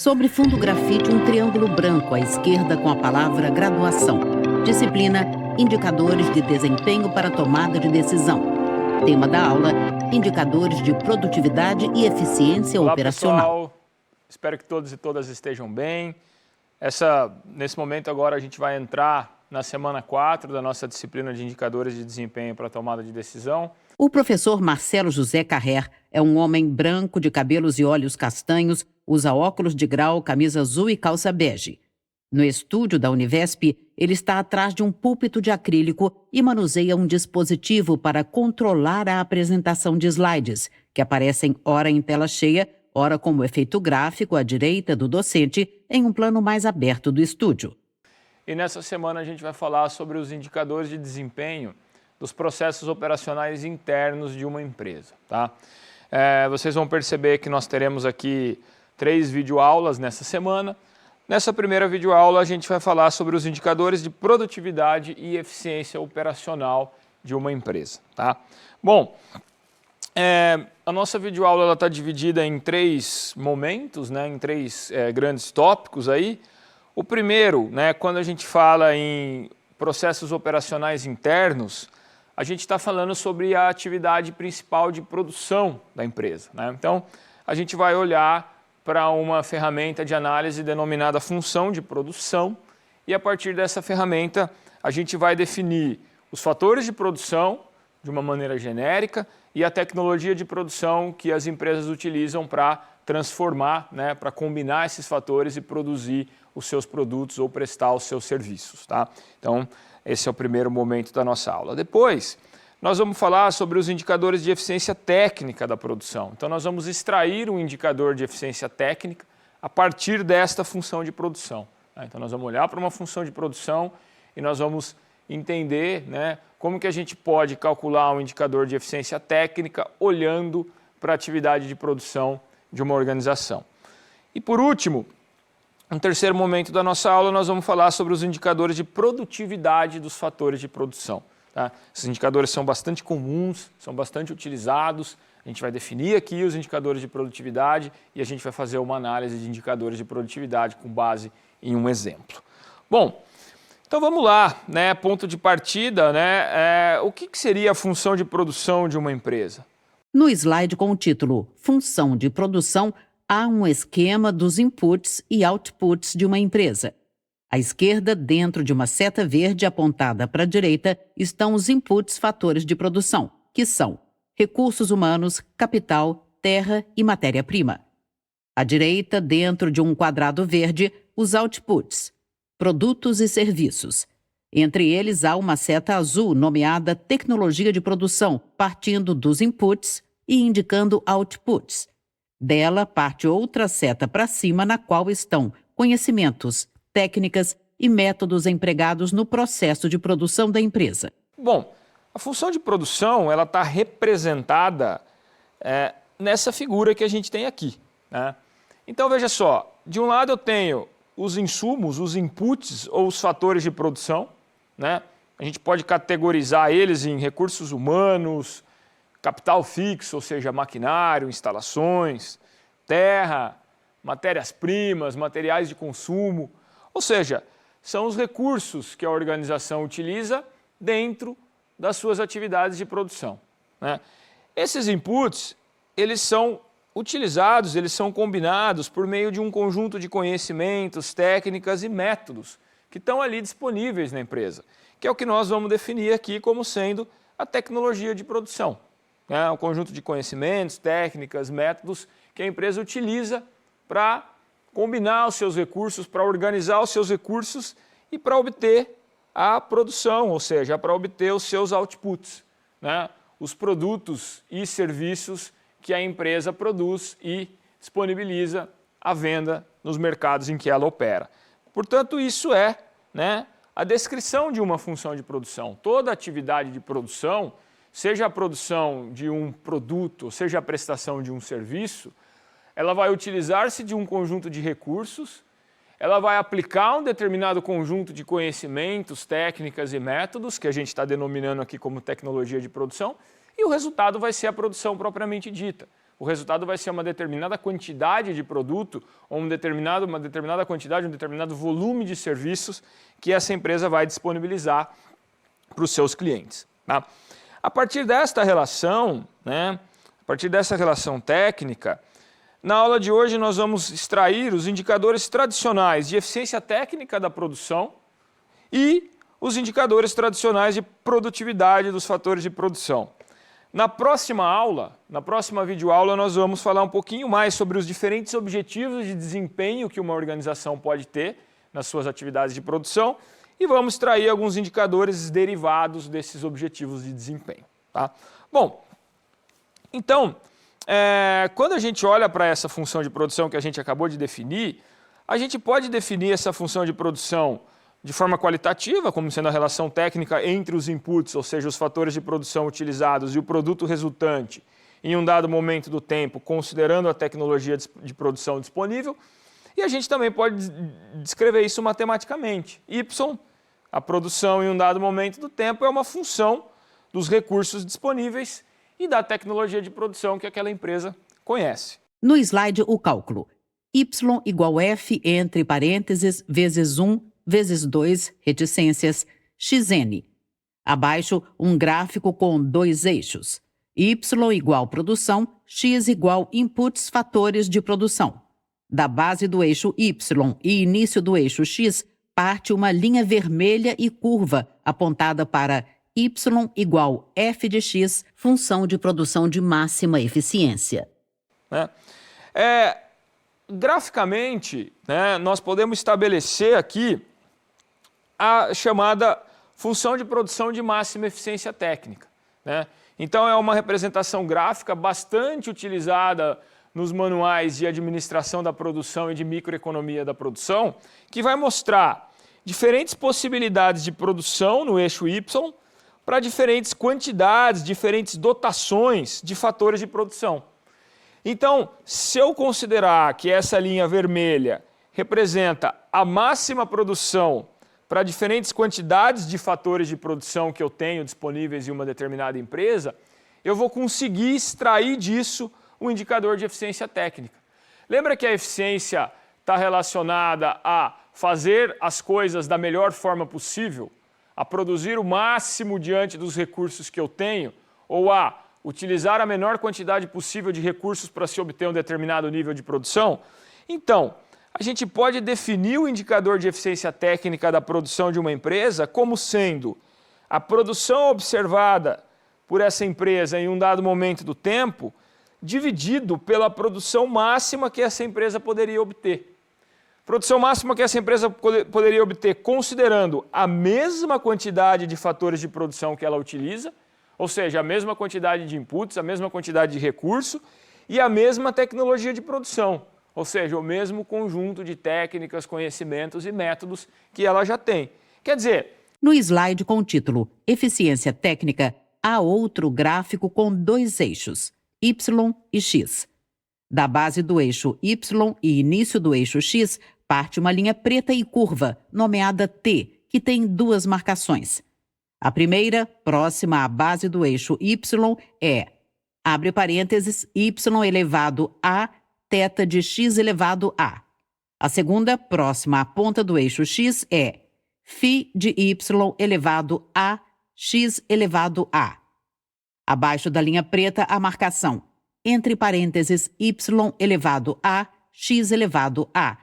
Sobre fundo grafite, um triângulo branco à esquerda com a palavra graduação. Disciplina, indicadores de desempenho para tomada de decisão. Tema da aula, indicadores de produtividade e eficiência operacional. Olá, pessoal. Espero que todos e todas estejam bem. Nesse momento agora a gente vai entrar na semana 4 da nossa disciplina de indicadores de desempenho para tomada de decisão. O professor Marcelo José Carrer é um homem branco de cabelos e olhos castanhos, usa óculos de grau, camisa azul e calça bege. No estúdio da Univesp, ele está atrás de um púlpito de acrílico e manuseia um dispositivo para controlar a apresentação de slides, que aparecem ora em tela cheia, ora como efeito gráfico à direita do docente, em um plano mais aberto do estúdio. E nessa semana a gente vai falar sobre os indicadores de desempenho dos processos operacionais internos de uma empresa, tá? Vocês vão perceber que nós teremos aqui 3 videoaulas nessa semana. Nessa primeira videoaula a gente vai falar sobre os indicadores de produtividade e eficiência operacional de uma empresa, tá? Bom, a nossa videoaula está dividida em 3 momentos, né, em 3 grandes tópicos aí. O primeiro, né, quando a gente fala em processos operacionais internos, a gente está falando sobre a atividade principal de produção da empresa, né? Então, a gente vai olhar para uma ferramenta de análise denominada função de produção e a partir dessa ferramenta a gente vai definir os fatores de produção de uma maneira genérica e a tecnologia de produção que as empresas utilizam para transformar, né, para combinar esses fatores e produzir os seus produtos ou prestar os seus serviços, tá? Então, esse é o primeiro momento da nossa aula. Depois, nós vamos falar sobre os indicadores de eficiência técnica da produção. Então, nós vamos extrair um indicador de eficiência técnica a partir desta função de produção, tá? Então, nós vamos olhar para uma função de produção e nós vamos entender, né, como que a gente pode calcular um indicador de eficiência técnica olhando para a atividade de produção de uma organização. E por último, no terceiro momento da nossa aula, nós vamos falar sobre os indicadores de produtividade dos fatores de produção, tá? Esses indicadores são bastante comuns, são bastante utilizados. A gente vai definir aqui os indicadores de produtividade e a gente vai fazer uma análise de indicadores de produtividade com base em um exemplo. Bom, então vamos lá, né? Ponto de partida, né? O que seria a função de produção de uma empresa? No slide com o título Função de Produção, há um esquema dos inputs e outputs de uma empresa. À esquerda, dentro de uma seta verde apontada para a direita, estão os inputs fatores de produção, que são recursos humanos, capital, terra e matéria-prima. À direita, dentro de um quadrado verde, os outputs, produtos e serviços. Entre eles há uma seta azul nomeada tecnologia de produção, partindo dos inputs e indicando outputs. Dela parte outra seta para cima na qual estão conhecimentos, técnicas e métodos empregados no processo de produção da empresa. Bom, a função de produção ela está representada nessa figura que a gente tem aqui, né? Então veja só, de um lado eu tenho os insumos, os inputs ou os fatores de produção, né? A gente pode categorizar eles em recursos humanos, capital fixo, ou seja, maquinário, instalações, terra, matérias-primas, materiais de consumo, ou seja, são os recursos que a organização utiliza dentro das suas atividades de produção, né? Esses inputs, eles são utilizados, eles são combinados por meio de um conjunto de conhecimentos, técnicas e métodos que estão ali disponíveis na empresa, que é o que nós vamos definir aqui como sendo a tecnologia de produção. É um conjunto de conhecimentos, técnicas, métodos que a empresa utiliza para combinar os seus recursos, para organizar os seus recursos e para obter a produção, ou seja, para obter os seus outputs, né? Os produtos e serviços que a empresa produz e disponibiliza à venda nos mercados em que ela opera. Portanto, isso é, né, a descrição de uma função de produção. Toda atividade de produção, seja a produção de um produto, seja a prestação de um serviço, ela vai utilizar-se de um conjunto de recursos, ela vai aplicar um determinado conjunto de conhecimentos, técnicas e métodos, que a gente está denominando aqui como tecnologia de produção, e o resultado vai ser a produção propriamente dita. O resultado vai ser uma determinada quantidade de produto ou uma determinada quantidade, um determinado volume de serviços que essa empresa vai disponibilizar para os seus clientes. Tá? A partir desta relação, a partir dessa relação técnica, na aula de hoje nós vamos extrair os indicadores tradicionais de eficiência técnica da produção e os indicadores tradicionais de produtividade dos fatores de produção. Na próxima aula, na próxima videoaula, nós vamos falar um pouquinho mais sobre os diferentes objetivos de desempenho que uma organização pode ter nas suas atividades de produção e vamos extrair alguns indicadores derivados desses objetivos de desempenho. Tá? Bom, então, quando a gente olha para essa função de produção que a gente acabou de definir, a gente pode definir essa função de produção de forma qualitativa, como sendo a relação técnica entre os inputs, ou seja, os fatores de produção utilizados e o produto resultante em um dado momento do tempo, considerando a tecnologia de produção disponível. E a gente também pode descrever isso matematicamente. Y, a produção em um dado momento do tempo, é uma função dos recursos disponíveis e da tecnologia de produção que aquela empresa conhece. No slide, o cálculo. Y igual F entre parênteses vezes 1 vezes 2 reticências xn. Abaixo, um gráfico com 2 eixos. Y igual produção, X igual inputs fatores de produção. Da base do eixo Y e início do eixo X, parte uma linha vermelha e curva apontada para Y igual F de X, função de produção de máxima eficiência. Graficamente, nós podemos estabelecer aqui a chamada função de produção de máxima eficiência técnica. Então, é uma representação gráfica bastante utilizada nos manuais de administração da produção e de microeconomia da produção, que vai mostrar diferentes possibilidades de produção no eixo Y para diferentes quantidades, diferentes dotações de fatores de produção. Então, se eu considerar que essa linha vermelha representa a máxima produção para diferentes quantidades de fatores de produção que eu tenho disponíveis em uma determinada empresa, eu vou conseguir extrair disso um indicador de eficiência técnica. Lembra que a eficiência está relacionada a fazer as coisas da melhor forma possível, a produzir o máximo diante dos recursos que eu tenho, ou a utilizar a menor quantidade possível de recursos para se obter um determinado nível de produção? Então, a gente pode definir o indicador de eficiência técnica da produção de uma empresa como sendo a produção observada por essa empresa em um dado momento do tempo, dividido pela produção máxima que essa empresa poderia obter. Produção máxima que essa empresa poderia obter considerando a mesma quantidade de fatores de produção que ela utiliza, ou seja, a mesma quantidade de inputs, a mesma quantidade de recurso e a mesma tecnologia de produção, ou seja, o mesmo conjunto de técnicas, conhecimentos e métodos que ela já tem. Quer dizer... No slide com o título Eficiência Técnica, há outro gráfico com 2 eixos, Y e X. Da base do eixo Y e início do eixo X, parte uma linha preta e curva, nomeada T, que tem 2 marcações. A primeira, próxima à base do eixo Y, é, abre parênteses, Y elevado a θ de X elevado a. A segunda, próxima à ponta do eixo X, é φ de Y elevado a X elevado a. Abaixo da linha preta, a marcação, entre parênteses, Y elevado a X elevado a,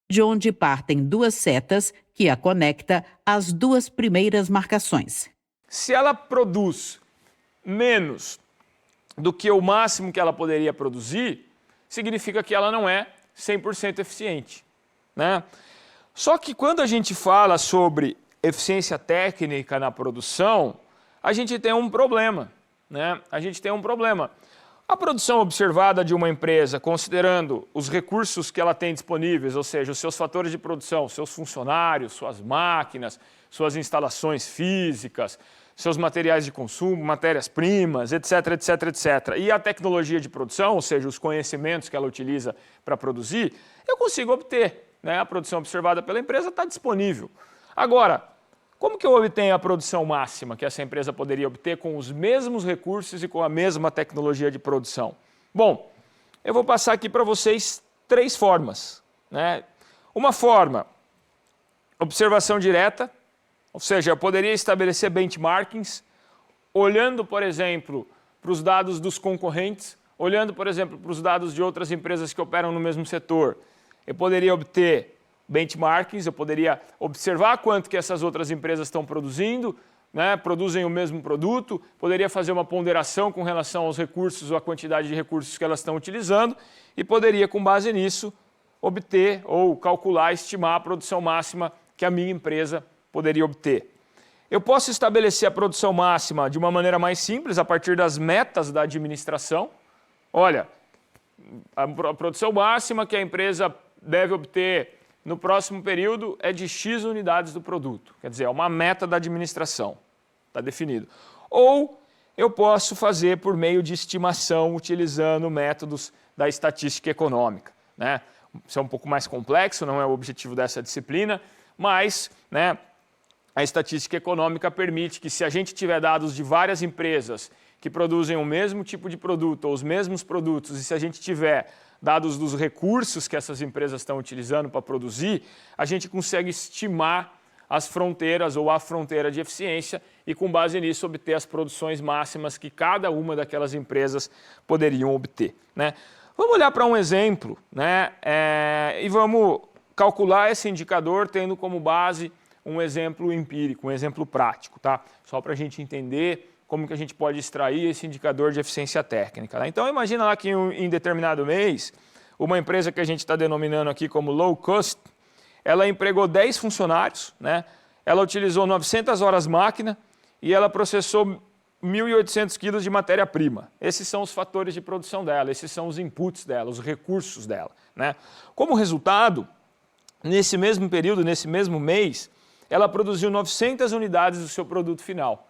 de onde partem 2 setas que a conecta às 2 primeiras marcações. Se ela produz menos do que o máximo que ela poderia produzir, significa que ela não é 100% eficiente. Só que quando a gente fala sobre eficiência técnica na produção, a gente tem um problema. A produção observada de uma empresa, considerando os recursos que ela tem disponíveis, ou seja, os seus fatores de produção, seus funcionários, suas máquinas, suas instalações físicas, seus materiais de consumo, matérias-primas, etc., etc., etc., e a tecnologia de produção, ou seja, os conhecimentos que ela utiliza para produzir, eu consigo obter. A produção observada pela empresa está disponível. Agora, como que eu obtenho a produção máxima que essa empresa poderia obter com os mesmos recursos e com a mesma tecnologia de produção? Bom, eu vou passar aqui para vocês 3 formas, né? Uma forma, observação direta, ou seja, eu poderia estabelecer benchmarkings, olhando, por exemplo, para os dados dos concorrentes, olhando, por exemplo, para os dados de outras empresas que operam no mesmo setor. Eu poderia obter benchmarkings, eu poderia observar quanto que essas outras empresas estão produzindo, né, produzem o mesmo produto, poderia fazer uma ponderação com relação aos recursos ou à quantidade de recursos que elas estão utilizando e poderia, com base nisso, obter ou calcular, estimar a produção máxima que a minha empresa poderia obter. Eu posso estabelecer a produção máxima de uma maneira mais simples, a partir das metas da administração. Olha, a produção máxima que a empresa deve obter no próximo período é de X unidades do produto. Quer dizer, é uma meta da administração, está definido. Ou eu posso fazer por meio de estimação, utilizando métodos da estatística econômica, né? Isso é um pouco mais complexo, não é o objetivo dessa disciplina, mas, né, a estatística econômica permite que, se a gente tiver dados de várias empresas que produzem o mesmo tipo de produto ou os mesmos produtos, e se a gente tiver dados dos recursos que essas empresas estão utilizando para produzir, a gente consegue estimar as fronteiras ou a fronteira de eficiência e, com base nisso, obter as produções máximas que cada uma daquelas empresas poderiam obter, né? Vamos olhar para um exemplo, né, e vamos calcular esse indicador tendo como base um exemplo empírico, um exemplo prático, tá? Só para a gente entender como que a gente pode extrair esse indicador de eficiência técnica, né? Então, imagina lá que em determinado mês, uma empresa que a gente está denominando aqui como low cost, ela empregou 10 funcionários, né? Ela utilizou 900 horas máquina e ela processou 1.800 quilos de matéria-prima. Esses são os fatores de produção dela, esses são os inputs dela, os recursos dela, né? Como resultado, nesse mesmo período, nesse mesmo mês, ela produziu 900 unidades do seu produto final.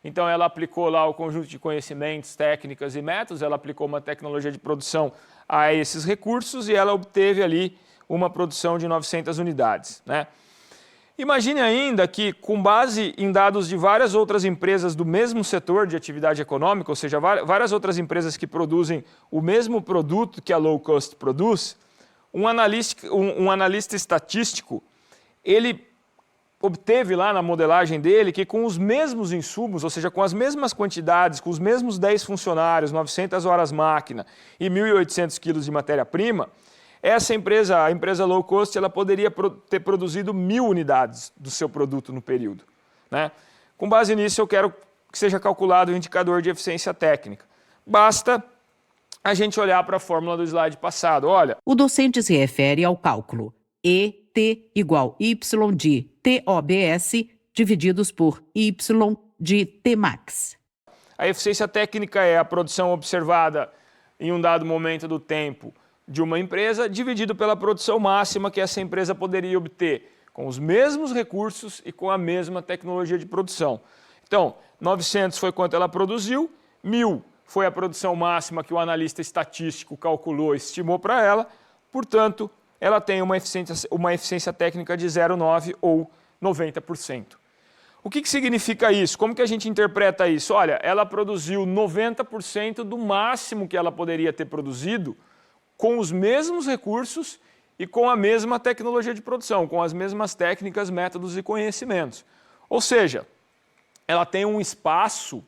Então, ela aplicou lá o conjunto de conhecimentos, técnicas e métodos, ela aplicou uma tecnologia de produção a esses recursos e ela obteve ali uma produção de 900 unidades, né? Imagine ainda que, com base em dados de várias outras empresas do mesmo setor de atividade econômica, ou seja, várias outras empresas que produzem o mesmo produto que a low cost produz, um analista estatístico, ele obteve lá na modelagem dele que, com os mesmos insumos, ou seja, com as mesmas quantidades, com os mesmos 10 funcionários, 900 horas máquina e 1.800 quilos de matéria-prima, essa empresa, a empresa low cost, ela poderia ter produzido 1.000 unidades do seu produto no período, né? Com base nisso, eu quero que seja calculado o indicador de eficiência técnica. Basta a gente olhar para a fórmula do slide passado. Olha, O docente se refere ao cálculo ET igual Y de TOBS divididos por Y de Tmax. a eficiência técnica é a produção observada em um dado momento do tempo de uma empresa, dividido pela produção máxima que essa empresa poderia obter com os mesmos recursos e com a mesma tecnologia de produção. Então, 900 foi quanto ela produziu, 1.000 foi a produção máxima que o analista estatístico calculou e estimou para ela, portanto, ela tem uma eficiência técnica de 0,9 ou 90%. O que significa isso? Como que a gente interpreta isso? Olha, ela produziu 90% do máximo que ela poderia ter produzido com os mesmos recursos e com a mesma tecnologia de produção, com as mesmas técnicas, métodos e conhecimentos. Ou seja, ela tem um espaço,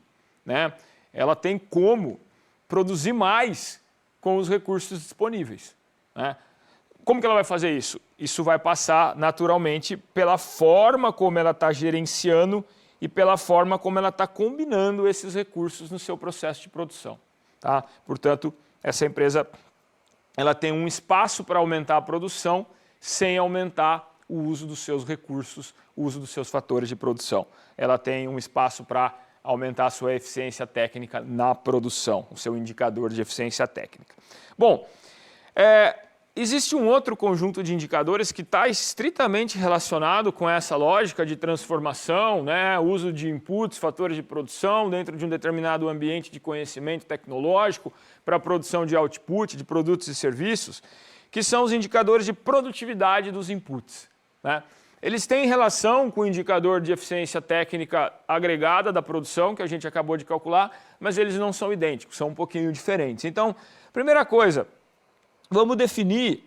né? Ela tem como produzir mais com os recursos disponíveis, né? Como que ela vai fazer isso? Isso vai passar naturalmente pela forma como ela está gerenciando e pela forma como ela está combinando esses recursos no seu processo de produção, tá? Portanto, essa empresa ela tem um espaço para aumentar a produção sem aumentar o uso dos seus recursos, o uso dos seus fatores de produção. Ela tem um espaço para aumentar a sua eficiência técnica na produção, o seu indicador de eficiência técnica. Bom, existe um outro conjunto de indicadores que está estritamente relacionado com essa lógica de transformação, né? Uso de inputs, fatores de produção dentro de um determinado ambiente de conhecimento tecnológico para a produção de output, de produtos e serviços, que são os indicadores de produtividade dos inputs, né? Eles têm relação com o indicador de eficiência técnica agregada da produção, que a gente acabou de calcular, mas eles não são idênticos, são um pouquinho diferentes. Então, Primeira coisa, vamos definir,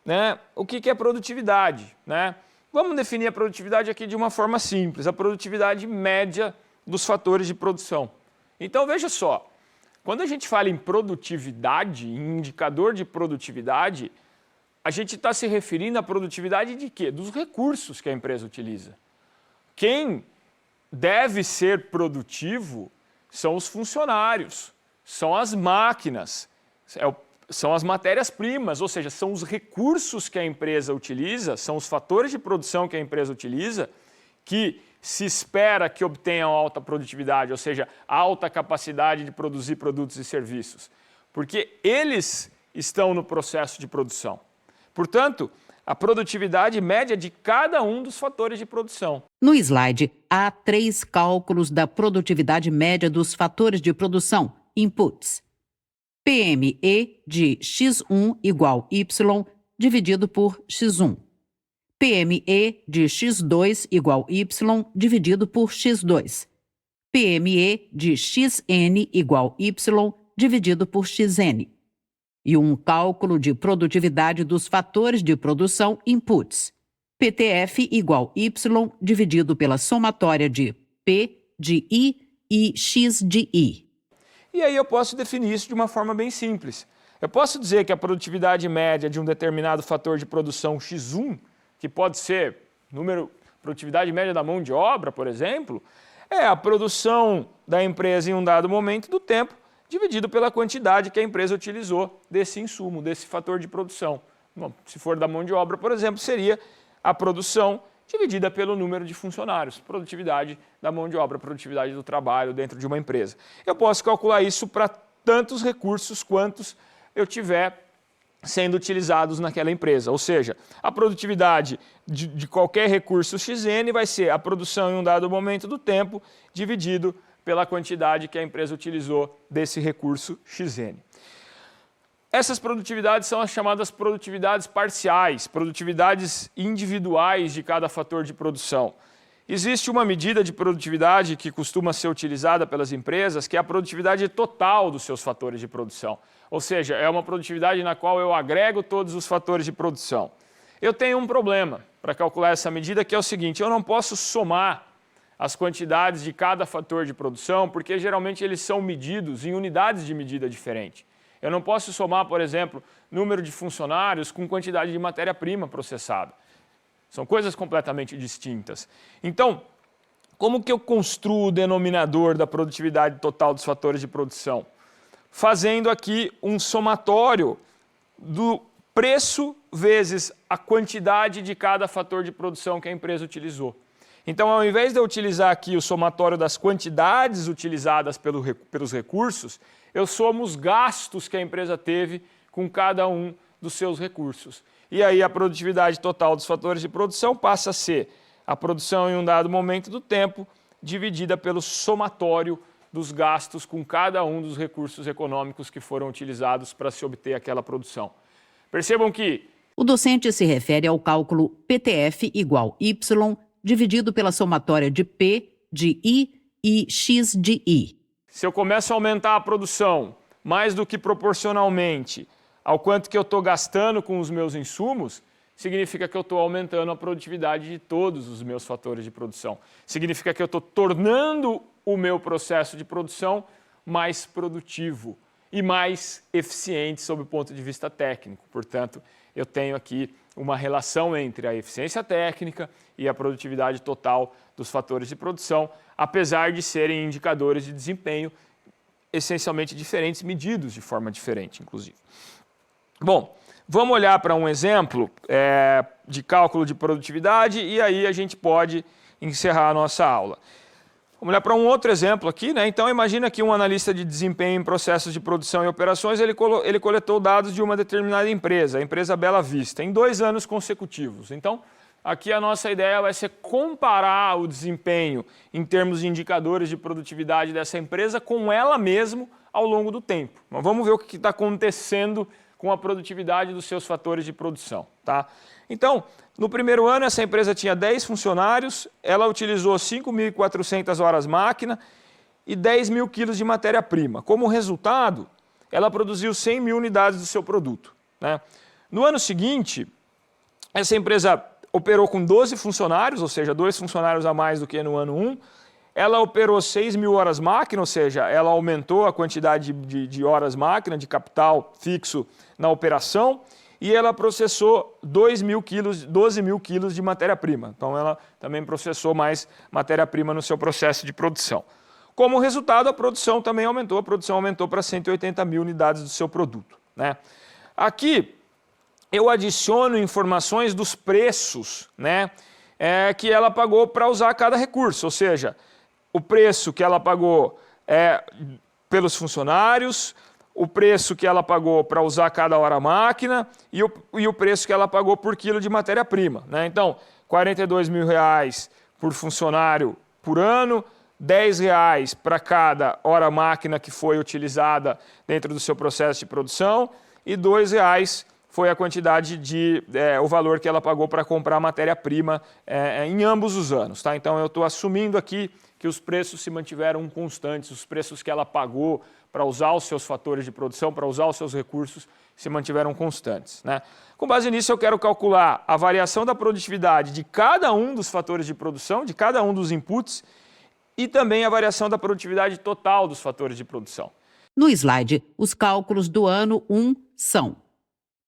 né, o que é produtividade, né? Vamos definir a produtividade aqui de uma forma simples, a produtividade média dos fatores de produção. Então veja só, quando a gente fala em produtividade, em indicador de produtividade, a gente está se referindo à produtividade de quê? Dos recursos que a empresa utiliza. Quem deve ser produtivo são os funcionários, são as máquinas, são as matérias-primas, ou seja, são os recursos que a empresa utiliza, são os fatores de produção que a empresa utiliza, que se espera que obtenham alta produtividade, ou seja, alta capacidade de produzir produtos e serviços, porque eles estão no processo de produção. Portanto, a produtividade média de cada um dos fatores de produção. No slide, há 3 cálculos da produtividade média dos fatores de produção, inputs. PME de X1 igual Y dividido por X1. PME de X2 igual Y dividido por X2. PME de XN igual Y dividido por XN. E um cálculo de produtividade dos fatores de produção inputs. PTF igual Y dividido pela somatória de P de I e X de I. E aí eu posso definir isso de uma forma bem simples. Eu posso dizer que a produtividade média de um determinado fator de produção X1, que pode ser produtividade média da mão de obra, por exemplo, é a produção da empresa em um dado momento do tempo, dividido pela quantidade que a empresa utilizou desse insumo, desse fator de produção. Bom, se for da mão de obra, por exemplo, seria a produção dividida pelo número de funcionários, produtividade da mão de obra, produtividade do trabalho dentro de uma empresa. Eu posso calcular isso para tantos recursos quantos eu tiver sendo utilizados naquela empresa. Ou seja, a produtividade de qualquer recurso XN vai ser a produção em um dado momento do tempo dividido pela quantidade que a empresa utilizou desse recurso XN. Essas produtividades são as chamadas produtividades parciais, produtividades individuais de cada fator de produção. Existe uma medida de produtividade que costuma ser utilizada pelas empresas, que é a produtividade total dos seus fatores de produção. Ou seja, é uma produtividade na qual eu agrego todos os fatores de produção. Eu tenho um problema para calcular essa medida, que é o seguinte: eu não posso somar as quantidades de cada fator de produção, porque geralmente eles são medidos em unidades de medida diferentes. Eu não posso somar, por exemplo, número de funcionários com quantidade de matéria-prima processada. São coisas completamente distintas. Então, como que eu construo o denominador da produtividade total dos fatores de produção? Fazendo aqui um somatório do preço vezes a quantidade de cada fator de produção que a empresa utilizou. Então, ao invés de eu utilizar aqui o somatório das quantidades utilizadas pelos recursos, eu somo os gastos que a empresa teve com cada um dos seus recursos. E aí a produtividade total dos fatores de produção passa a ser a produção em um dado momento do tempo dividida pelo somatório dos gastos com cada um dos recursos econômicos que foram utilizados para se obter aquela produção. Percebam que o docente se refere ao cálculo PTF igual Y dividido pela somatória de P de I e X de I. Se eu começo a aumentar a produção mais do que proporcionalmente ao quanto que eu estou gastando com os meus insumos, significa que eu estou aumentando a produtividade de todos os meus fatores de produção. Significa que eu estou tornando o meu processo de produção mais produtivo e mais eficiente sob o ponto de vista técnico. Portanto, eu tenho aqui uma relação entre a eficiência técnica e a produtividade total dos fatores de produção, apesar de serem indicadores de desempenho essencialmente diferentes, medidos de forma diferente, inclusive. Bom, vamos olhar para um exemplo de cálculo de produtividade e aí a gente pode encerrar a nossa aula. Vamos olhar para um outro exemplo aqui, né? Então, imagina que um analista de desempenho em processos de produção e operações, ele coletou dados de uma determinada empresa, a empresa Bela Vista, em 2 anos consecutivos. Então, aqui a nossa ideia vai ser comparar o desempenho em termos de indicadores de produtividade dessa empresa com ela mesma ao longo do tempo. Mas vamos ver o que está acontecendo com a produtividade dos seus fatores de produção, tá? Então, no primeiro ano, essa empresa tinha 10 funcionários, ela utilizou 5.400 horas máquina e 10 mil quilos de matéria-prima. Como resultado, ela produziu 100 mil unidades do seu produto, né? No ano seguinte, essa empresa operou com 12 funcionários, ou seja, 2 funcionários a mais do que no ano 1. Ela operou 6 mil horas máquina, ou seja, ela aumentou a quantidade de horas máquina, de capital fixo na operação, e ela processou 12 mil quilos de matéria-prima. Então, ela também processou mais matéria-prima no seu processo de produção. Como resultado, a produção também aumentou. A produção aumentou para 180 mil unidades do seu produto, né? Aqui, eu adiciono informações dos preços, né, que ela pagou para usar cada recurso. Ou seja, o preço que ela pagou pelos funcionários, o preço que ela pagou para usar cada hora máquina e o preço que ela pagou por quilo de matéria-prima, né? Então, R$ 42 mil por funcionário por ano, R$ 10 para cada hora máquina que foi utilizada dentro do seu processo de produção e R$ 2 foi a quantidade o valor que ela pagou para comprar matéria-prima em ambos os anos, tá? Então, eu estou assumindo aqui que os preços se mantiveram constantes, os preços que ela pagou para usar os seus fatores de produção, para usar os seus recursos, se mantiveram constantes, né? Com base nisso, eu quero calcular a variação da produtividade de cada um dos fatores de produção, de cada um dos inputs, e também a variação da produtividade total dos fatores de produção. No slide, os cálculos do ano 1 são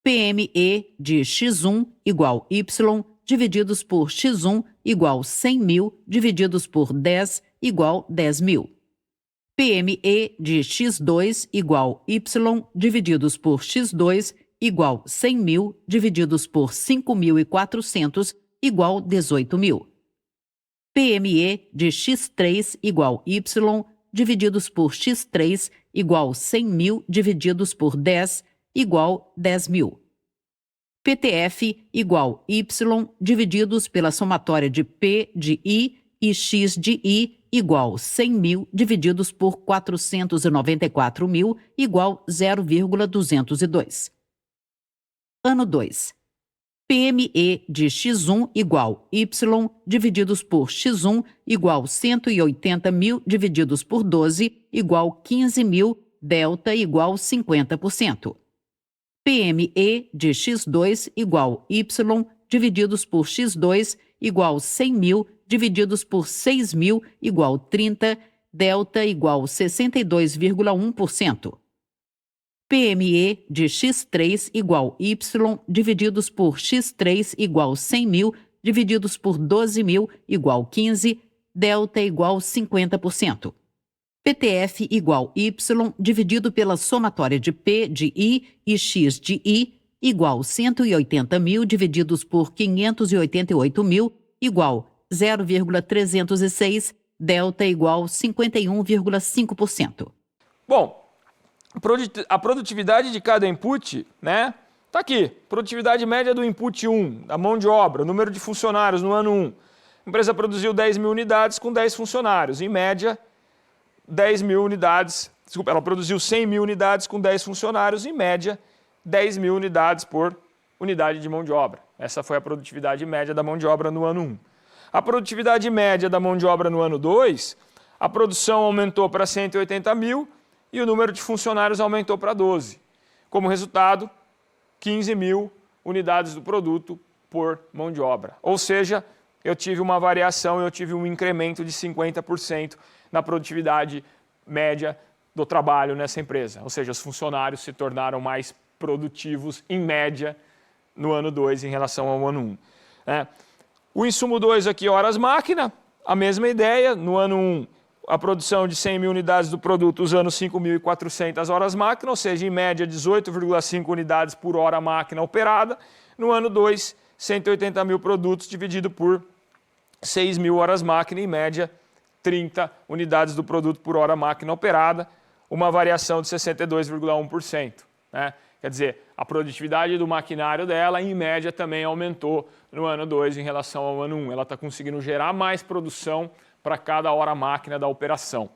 PME de X1 igual Y divididos por X1 igual 100 mil divididos por 10 igual 10 mil. PME de X2 igual Y divididos por X2 igual 100 mil divididos por 5.400 igual 18 mil. PME de X3 igual Y divididos por X3 igual 100 mil divididos por 10 igual 10 mil. PTF igual Y divididos pela somatória de P de I e X de I igual 100 mil divididos por 494 mil igual 0,202. Ano 2. PME de X1 igual Y divididos por X1 igual 180 mil divididos por 12 igual 15 mil, delta igual 50%. PME de X2 igual Y divididos por X2 igual 100 mil divididos por 6 mil igual 30, delta igual 62,1%. PME de X3 igual Y divididos por X3 igual 100 mil divididos por 12 mil igual 15, delta igual 50%. PTF igual Y dividido pela somatória de P de I e X de I igual 180 mil divididos por 588 mil igual 0,306, delta igual 51,5%. Bom, a produtividade de cada input, né? Tá aqui, produtividade média do input 1, da mão de obra, número de funcionários no ano 1. A empresa produziu 10 mil unidades com 10 funcionários, em média 10 mil unidades, desculpa, ela produziu 100 mil unidades com 10 funcionários, em média 10 mil unidades por unidade de mão de obra. Essa foi a produtividade média da mão de obra no ano 1. A produtividade média da mão de obra no ano 2, a produção aumentou para 180 mil e o número de funcionários aumentou para 12. Como resultado, 15 mil unidades do produto por mão de obra. Ou seja, eu tive uma variação, eu tive um incremento de 50% na produtividade média do trabalho nessa empresa. Ou seja, os funcionários se tornaram mais produtivos, em média, no ano 2 em relação ao ano 1. Né? O insumo 2 aqui, horas máquina, a mesma ideia. No ano 1, a produção de 100 mil unidades do produto usando 5.400 horas máquina, ou seja, em média 18,5 unidades por hora máquina operada. No ano 2, 180 mil produtos dividido por 6 mil horas máquina, em média 30 unidades do produto por hora máquina operada, uma variação de 62,1%. Né? Quer dizer, a produtividade do maquinário dela, em média, também aumentou no ano 2 em relação ao ano 1. Ela está conseguindo gerar mais produção para cada hora máquina da operação.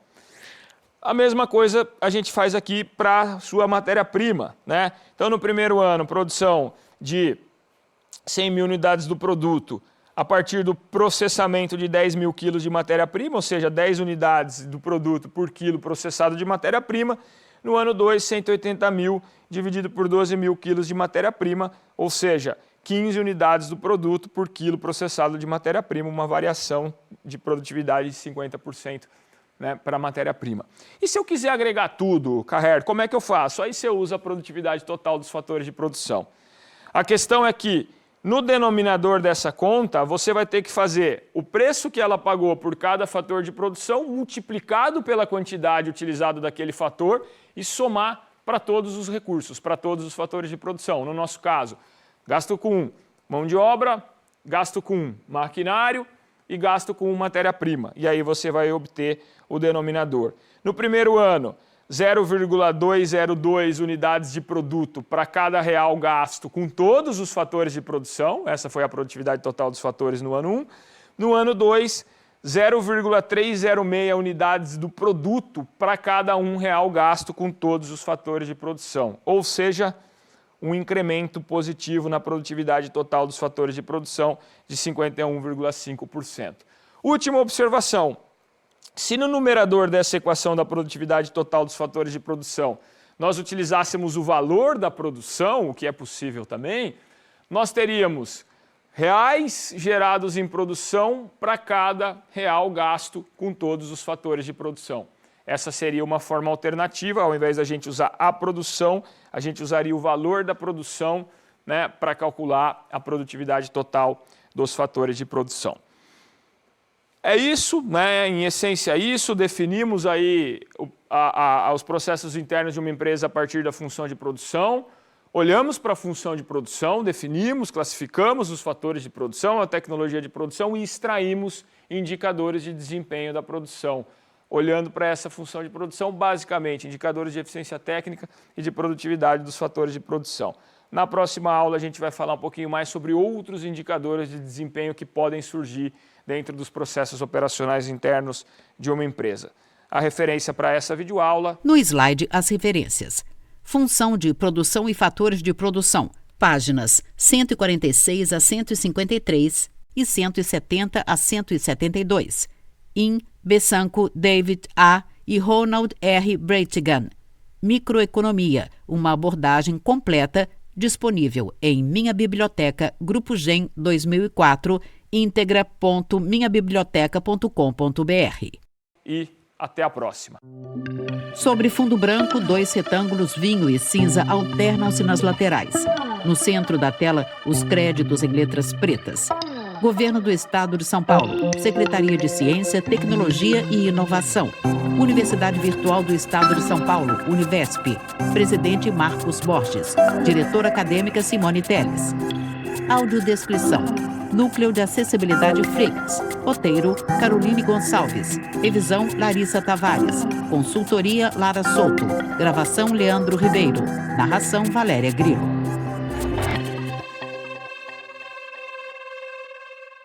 A mesma coisa a gente faz aqui para a sua matéria-prima, né? Então, no primeiro ano, produção de 100 mil unidades do produto a partir do processamento de 10 mil quilos de matéria-prima, ou seja, 10 unidades do produto por quilo processado de matéria-prima. No ano 2, 180 mil dividido por 12 mil quilos de matéria-prima, ou seja, 15 unidades do produto por quilo processado de matéria-prima, uma variação de produtividade de 50%, né, para a matéria-prima. E se eu quiser agregar tudo, Carrer, como é que eu faço? Aí você usa a produtividade total dos fatores de produção. A questão é que, no denominador dessa conta, você vai ter que fazer o preço que ela pagou por cada fator de produção multiplicado pela quantidade utilizada daquele fator e somar para todos os recursos, para todos os fatores de produção. No nosso caso, gasto com mão de obra, gasto com maquinário e gasto com matéria-prima. E aí você vai obter o denominador. No primeiro ano, 0,202 unidades de produto para cada real gasto com todos os fatores de produção. Essa foi a produtividade total dos fatores no ano 1. No ano 2, 0,306 unidades do produto para cada R$1 gasto com todos os fatores de produção. Ou seja, um incremento positivo na produtividade total dos fatores de produção de 51,5%. Última observação. Se no numerador dessa equação da produtividade total dos fatores de produção nós utilizássemos o valor da produção, o que é possível também, nós teríamos reais gerados em produção para cada real gasto com todos os fatores de produção. Essa seria uma forma alternativa, ao invés da gente usar a produção, a gente usaria o valor da produção, né, para calcular a produtividade total dos fatores de produção. É isso, né? Em essência é isso, definimos aí os processos internos de uma empresa a partir da função de produção, olhamos para a função de produção, definimos, classificamos os fatores de produção, a tecnologia de produção e extraímos indicadores de desempenho da produção. Olhando para essa função de produção, basicamente, indicadores de eficiência técnica e de produtividade dos fatores de produção. Na próxima aula, a gente vai falar um pouquinho mais sobre outros indicadores de desempenho que podem surgir dentro dos processos operacionais internos de uma empresa. A referência para essa videoaula... No slide, as referências. Função de produção e fatores de produção. Páginas 146 a 153 e 170 a 172. In Besanco, David A. e Ronald R. Breitigan. Microeconomia, uma abordagem completa, disponível em Minha Biblioteca, Grupo GEM 2004, integra.minhabiblioteca.com.br. E até a próxima. Sobre fundo branco, 2 retângulos vinho e cinza alternam-se nas laterais. No centro da tela, os créditos em letras pretas. Governo do Estado de São Paulo, Secretaria de Ciência, Tecnologia e Inovação, Universidade Virtual do Estado de São Paulo, Univesp, Presidente Marcos Borges, Diretora Acadêmica Simone Teles. Audiodescrição. Núcleo de Acessibilidade Freaks. Roteiro, Caroline Gonçalves. Revisão, Larissa Tavares. Consultoria, Lara Souto. Gravação, Leandro Ribeiro. Narração, Valéria Grilo.